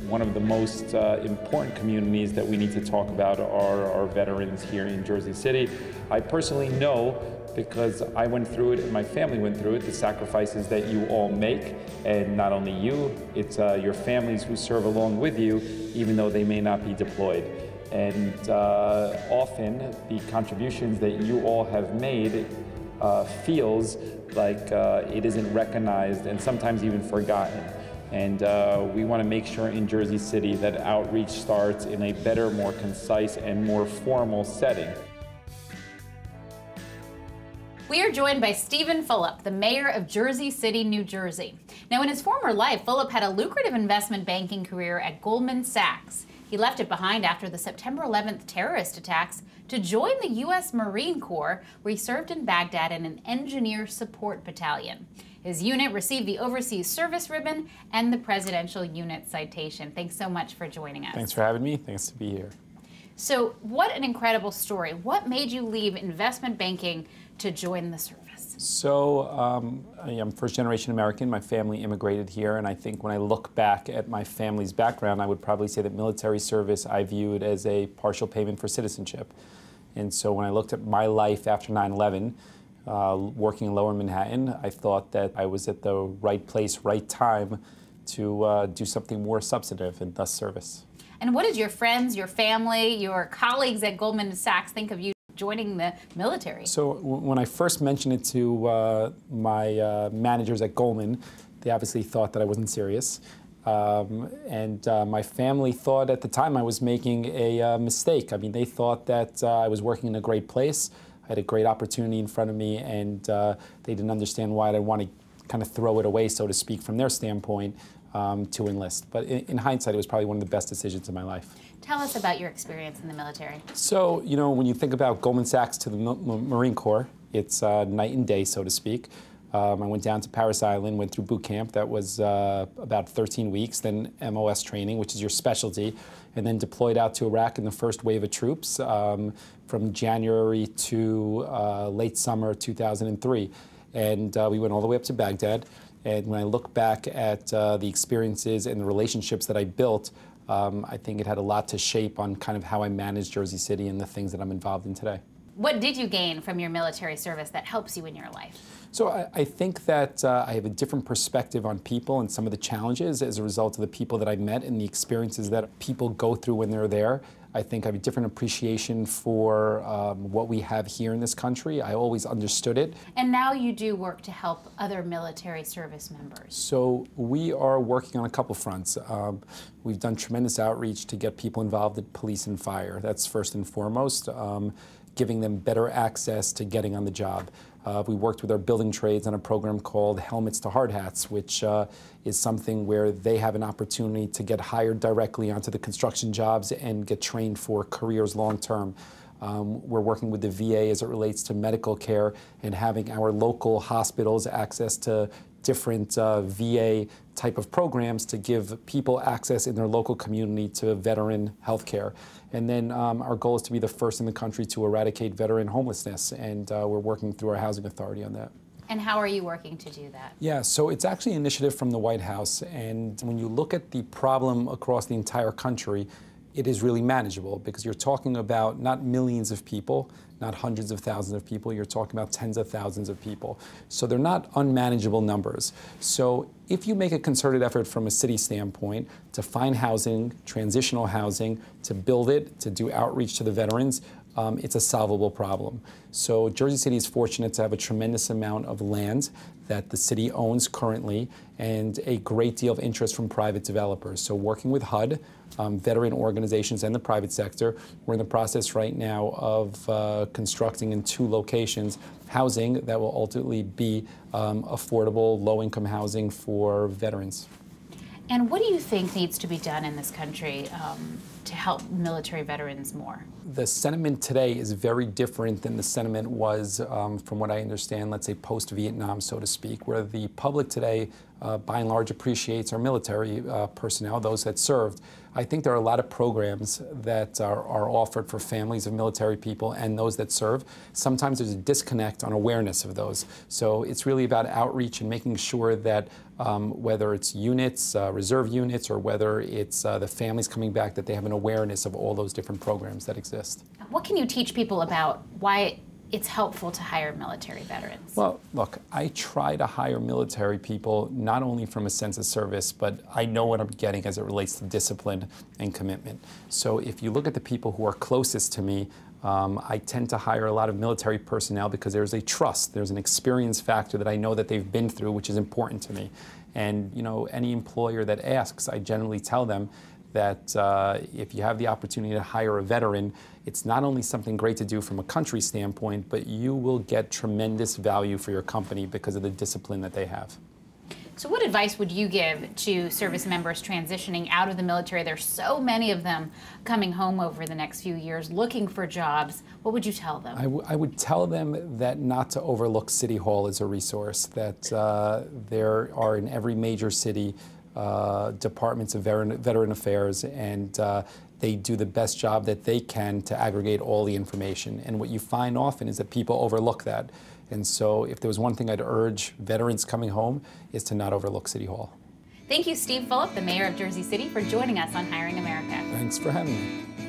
One of the most important communities that we need to talk about are our veterans here in Jersey City. I personally know, because I went through it and my family went through it, the sacrifices that you all make, and not only you, it's your families who serve along with you, even though they may not be deployed. And often the contributions that you all have made feels like it isn't recognized and sometimes even forgotten. And we want to make sure in Jersey City that outreach starts in a better, more concise, and more formal setting. We are joined by Steven Fulop, the mayor of Jersey City, New Jersey. Now, in his former life, Fulop had a lucrative investment banking career at Goldman Sachs. He left it behind after the September 11th terrorist attacks to join the U.S. Marine Corps, where he served in Baghdad in an engineer support battalion. His unit received the Overseas Service Ribbon and the Presidential Unit Citation. Thanks so much for joining us. Thanks for having me. Thanks to be here. So, what an incredible story. What made you leave investment banking to join the service? So, I'm first-generation American. My family immigrated here, and I think when I look back at my family's background, I would probably say that military service I viewed as a partial payment for citizenship. And so when I looked at my life after 9/11, working in Lower Manhattan, I thought that I was at the right place, right time to do something more substantive, and thus service. And what did your friends, your family, your colleagues at Goldman Sachs think of you joining the military? So when I first mentioned it to my managers at Goldman, they obviously thought that I wasn't serious. My family thought at the time I was making a mistake. I mean, they thought that I was working in a great place. I had a great opportunity in front of me, and they didn't understand why I'd want to kind of throw it away, so to speak, from their standpoint, to enlist. But in hindsight, it was probably one of the best decisions of my life. Tell us about your experience in the military. So, you know, when you think about Goldman Sachs to the Marine Corps, it's night and day, so to speak. I went down to Paris Island, went through boot camp. That was about 13 weeks, then MOS training, which is your specialty, and then deployed out to Iraq in the first wave of troops from January to late summer 2003. And we went all the way up to Baghdad. And when I look back at the experiences and the relationships that I built, I think it had a lot to shape on kind of how I manage Jersey City and the things that I'm involved in today. What did you gain from your military service that helps you in your life? So I think that I have a different perspective on people and some of the challenges as a result of the people that I met and the experiences that people go through when they're there. I think I have a different appreciation for what we have here in this country. I always understood it. And now you do work to help other military service members. So we are working on a couple fronts. We've done tremendous outreach to get people involved in police and fire. That's first and foremost, giving them better access to getting on the job. We worked with our building trades on a program called Helmets to Hard Hats, which is something where they have an opportunity to get hired directly onto the construction jobs and get trained for careers long term. We're working with the VA as it relates to medical care and having our local hospitals access to different VA type of programs to give people access in their local community to veteran health care. And then our goal is to be the first in the country to eradicate veteran homelessness, and we're working through our housing authority on that. And how are you working to do that? Yeah, so it's actually an initiative from the White House, and when you look at the problem across the entire country, it is really manageable because you're talking about not millions of people, not hundreds of thousands of people, you're talking about tens of thousands of people. So they're not unmanageable numbers. So if you make a concerted effort from a city standpoint to find housing, transitional housing, to build it, to do outreach to the veterans, it's a solvable problem. So Jersey City is fortunate to have a tremendous amount of land that the city owns currently and a great deal of interest from private developers. So working with HUD, veteran organizations and the private sector, we're in the process right now of constructing in 2 locations housing that will ultimately be affordable, low-income housing for veterans. And what do you think needs to be done in this country to help military veterans more? The sentiment today is very different than the sentiment was, from what I understand, let's say post-Vietnam, so to speak, where the public today, by and large, appreciates our military personnel, those that served. I think there are a lot of programs that are offered for families of military people and those that serve. Sometimes there's a disconnect on awareness of those. So it's really about outreach and making sure that whether it's units, reserve units, or whether it's the families coming back, that they have an awareness of all those different programs that exist. What can you teach people about why it's helpful to hire military veterans? Well, look, I try to hire military people not only from a sense of service, but I know what I'm getting as it relates to discipline and commitment. So if you look at the people who are closest to me, I tend to hire a lot of military personnel because there's a trust, there's an experience factor that I know that they've been through, which is important to me. And you know, any employer that asks, I generally tell them that if you have the opportunity to hire a veteran, it's not only something great to do from a country standpoint, but you will get tremendous value for your company because of the discipline that they have. So what advice would you give to service members transitioning out of the military? There's so many of them coming home over the next few years looking for jobs. What would you tell them? I would tell them that not to overlook City Hall as a resource, that there are in every major city departments of veteran affairs, and they do the best job that they can to aggregate all the information. And what you find often is that people overlook that. And so if there was one thing I'd urge veterans coming home, is to not overlook City Hall. Thank you, Steve Fulop, the mayor of Jersey City, for joining us on Hiring America. Thanks for having me.